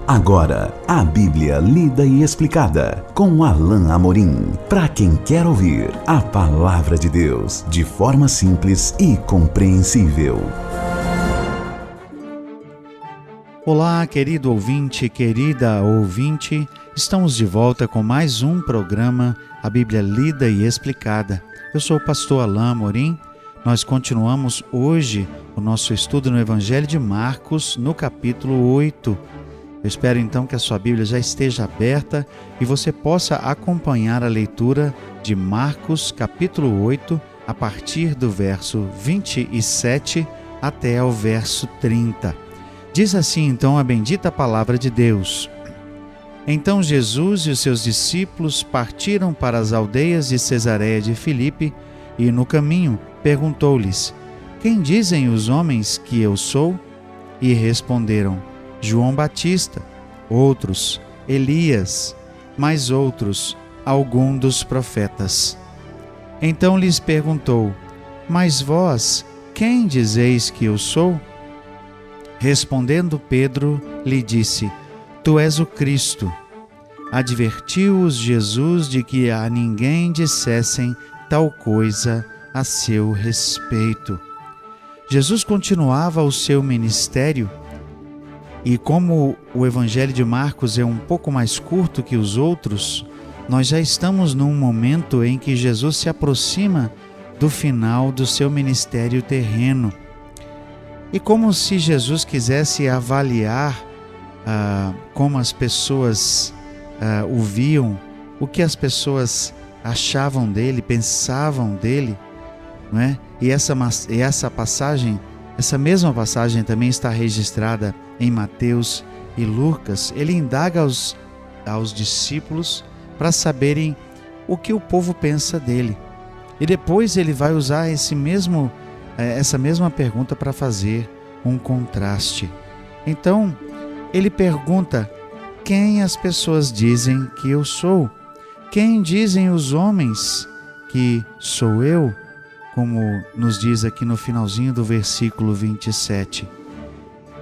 Agora, a Bíblia lida e explicada com Alain Amorim. Para quem quer ouvir a Palavra de Deus de forma simples e compreensível. Olá, querido ouvinte, querida ouvinte. Estamos de volta com mais um programa, a Bíblia lida e explicada. Eu sou o pastor Alain Amorim. Nós continuamos hoje o nosso estudo no Evangelho de Marcos, no capítulo 8. Eu espero então que a sua Bíblia já esteja aberta e você possa acompanhar a leitura de Marcos, capítulo 8, a partir do verso 27 até ao verso 30. Diz assim então a bendita palavra de Deus. Então Jesus e os seus discípulos partiram para as aldeias de Cesareia de Filipe e no caminho perguntou-lhes: Quem dizem os homens que eu sou? E responderam: João Batista, outros, Elias, mais outros, algum dos profetas. Então lhes perguntou: Mas vós, quem dizeis que eu sou? Respondendo Pedro, lhe disse: Tu és o Cristo. Advertiu-os Jesus de que a ninguém dissessem tal coisa a seu respeito. Jesus continuava o seu ministério. E como o Evangelho de Marcos é um pouco mais curto que os outros, nós já estamos num momento em que Jesus se aproxima do final do seu ministério terreno. E como se Jesus quisesse avaliar como as pessoas o viam, o que as pessoas achavam dele, pensavam dele, não é? E essa passagem, essa mesma passagem também está registrada em Mateus e Lucas. Ele indaga aos discípulos para saberem o que o povo pensa dele. E depois ele vai usar essa mesma pergunta para fazer um contraste. Então, ele pergunta: Quem as pessoas dizem que eu sou? Quem dizem os homens que sou eu? Como nos diz aqui no finalzinho do versículo 27.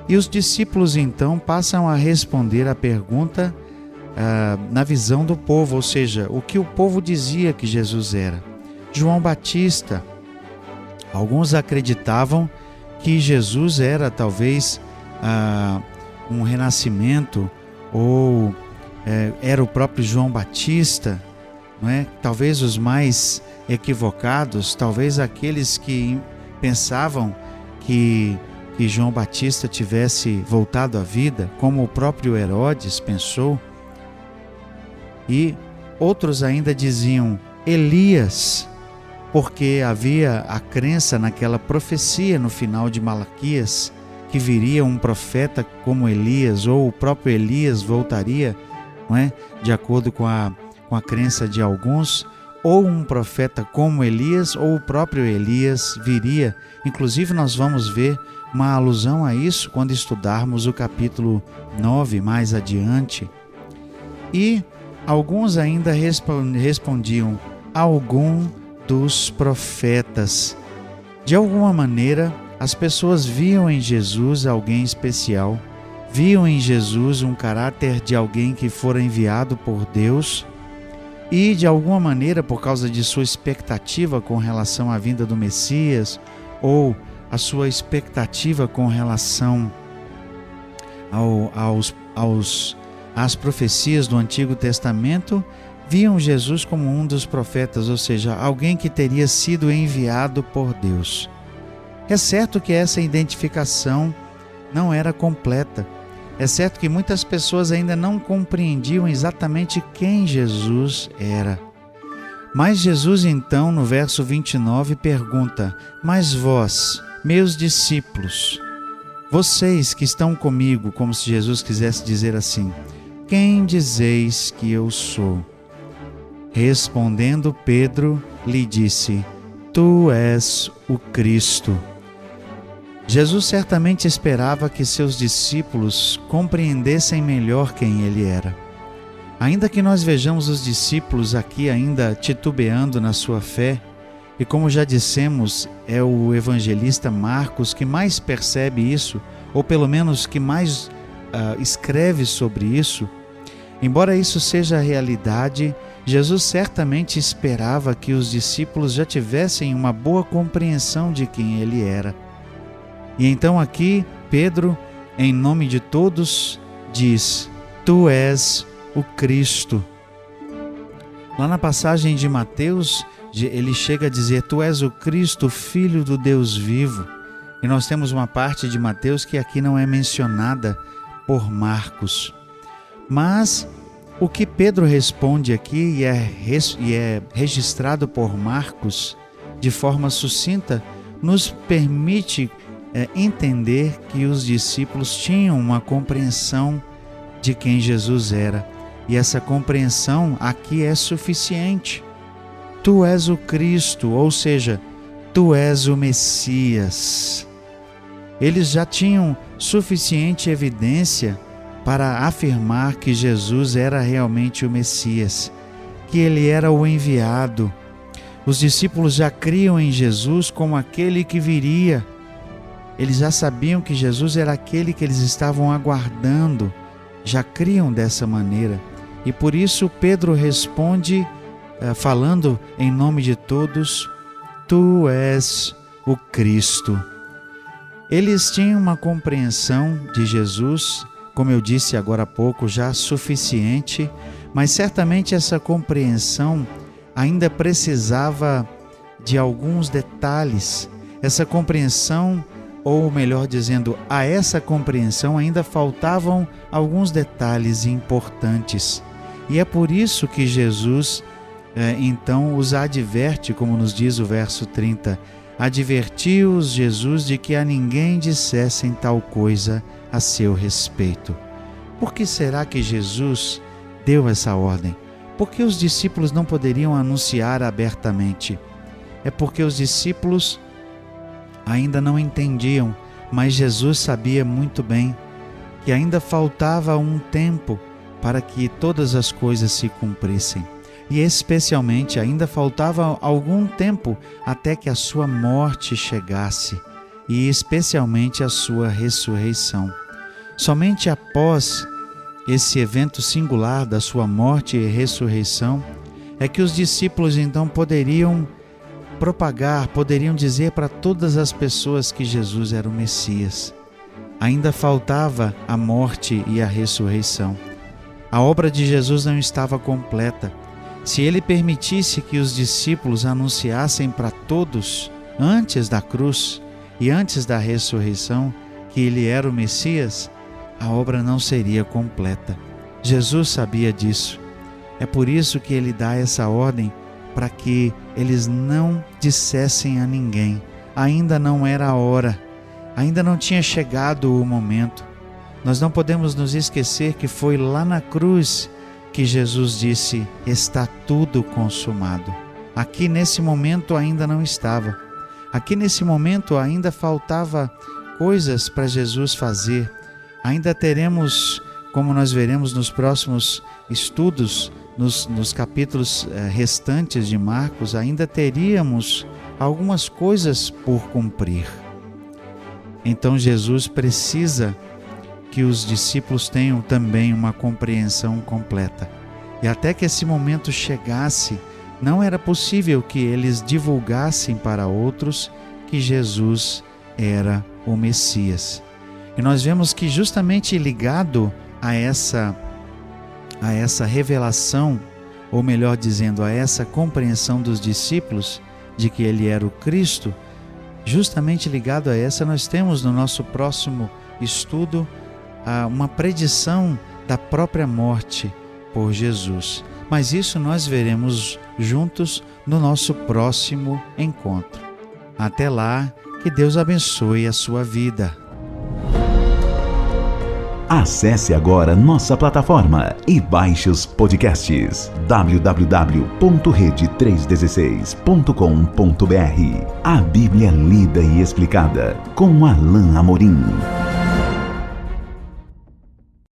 E os discípulos então passam a responder a pergunta na visão do povo, ou seja, o que o povo dizia que Jesus era. João Batista. Alguns acreditavam que Jesus era talvez um renascimento, ou era o próprio João Batista, não é? Talvez os mais equivocados, talvez aqueles que pensavam que João Batista tivesse voltado à vida, como o próprio Herodes pensou. E outros ainda diziam Elias, porque havia a crença naquela profecia no final de Malaquias, que viria um profeta como Elias, ou o próprio Elias voltaria, não é? De acordo com a crença de alguns, ou um profeta como Elias, ou o próprio Elias viria. Inclusive nós vamos ver uma alusão a isso quando estudarmos o capítulo 9 mais adiante. E alguns ainda respondiam: algum dos profetas. De alguma maneira, as pessoas viam em Jesus alguém especial, viam em Jesus um caráter de alguém que fora enviado por Deus, e de alguma maneira, por causa de sua expectativa com relação à vinda do Messias, ou a sua expectativa com relação às profecias do Antigo Testamento, viam Jesus como um dos profetas, ou seja, alguém que teria sido enviado por Deus. É certo que essa identificação não era completa. É certo que muitas pessoas ainda não compreendiam exatamente quem Jesus era. Mas Jesus então, no verso 29, pergunta: Mas vós, meus discípulos, vocês que estão comigo, como se Jesus quisesse dizer assim, quem dizeis que eu sou? Respondendo Pedro, lhe disse: Tu és o Cristo. Jesus certamente esperava que seus discípulos compreendessem melhor quem ele era. Ainda que nós vejamos os discípulos aqui ainda titubeando na sua fé, e como já dissemos, é o evangelista Marcos que mais percebe isso, ou pelo menos que mais escreve sobre isso, embora isso seja a realidade, Jesus certamente esperava que os discípulos já tivessem uma boa compreensão de quem ele era. E então aqui, Pedro, em nome de todos, diz: Tu és o Cristo. Lá na passagem de Mateus, ele chega a dizer: Tu és o Cristo, Filho do Deus vivo. E nós temos uma parte de Mateus que aqui não é mencionada por Marcos. Mas o que Pedro responde aqui e é registrado por Marcos de forma sucinta, nos permite entender que os discípulos tinham uma compreensão de quem Jesus era. E essa compreensão aqui é suficiente. Tu és o Cristo, ou seja, Tu és o Messias. Eles já tinham suficiente evidência para afirmar que Jesus era realmente o Messias, que ele era o enviado. Os discípulos já criam em Jesus como aquele que viria. Eles já sabiam que Jesus era aquele que eles estavam aguardando, já criam dessa maneira. E por isso Pedro responde, falando em nome de todos: Tu és o Cristo. Eles tinham uma compreensão de Jesus, como eu disse agora há pouco, já suficiente, mas certamente essa compreensão ainda precisava de alguns detalhes. Essa compreensão, ou melhor dizendo, a essa compreensão ainda faltavam alguns detalhes importantes. E é por isso que Jesus, então, os adverte, como nos diz o verso 30, advertiu-os Jesus de que a ninguém dissessem tal coisa a seu respeito. Por que será que Jesus deu essa ordem? Por que os discípulos não poderiam anunciar abertamente? É porque os discípulos ainda não entendiam, mas Jesus sabia muito bem que ainda faltava um tempo para que todas as coisas se cumprissem. E especialmente ainda faltava algum tempo até que a sua morte chegasse, e especialmente a sua ressurreição. Somente após esse evento singular da sua morte e ressurreição é que os discípulos então poderiam propagar, poderiam dizer para todas as pessoas que Jesus era o Messias. Ainda faltava a morte e a ressurreição. A obra de Jesus não estava completa. Se ele permitisse que os discípulos anunciassem para todos, antes da cruz e antes da ressurreição, que ele era o Messias, a obra não seria completa. Jesus sabia disso. É por isso que ele dá essa ordem, para que eles não dissessem a ninguém. Ainda não era a hora, ainda não tinha chegado o momento. Nós não podemos nos esquecer que foi lá na cruz que Jesus disse: está tudo consumado. Aqui nesse momento ainda não estava. Aqui nesse momento ainda faltava coisas para Jesus fazer. Ainda teremos, como nós veremos nos próximos estudos, nos capítulos restantes de Marcos, ainda teríamos algumas coisas por cumprir. Então Jesus precisa que os discípulos tenham também uma compreensão completa. E até que esse momento chegasse, não era possível que eles divulgassem para outros que Jesus era o Messias. E nós vemos que justamente ligado a essa revelação, ou melhor dizendo, a essa compreensão dos discípulos de que ele era o Cristo, justamente ligado a essa, nós temos no nosso próximo estudo uma predição da própria morte por Jesus. Mas isso nós veremos juntos no nosso próximo encontro. Até lá, que Deus abençoe a sua vida. Acesse agora nossa plataforma e baixe os podcasts www.rede316.com.br. A Bíblia lida e explicada com Alain Amorim.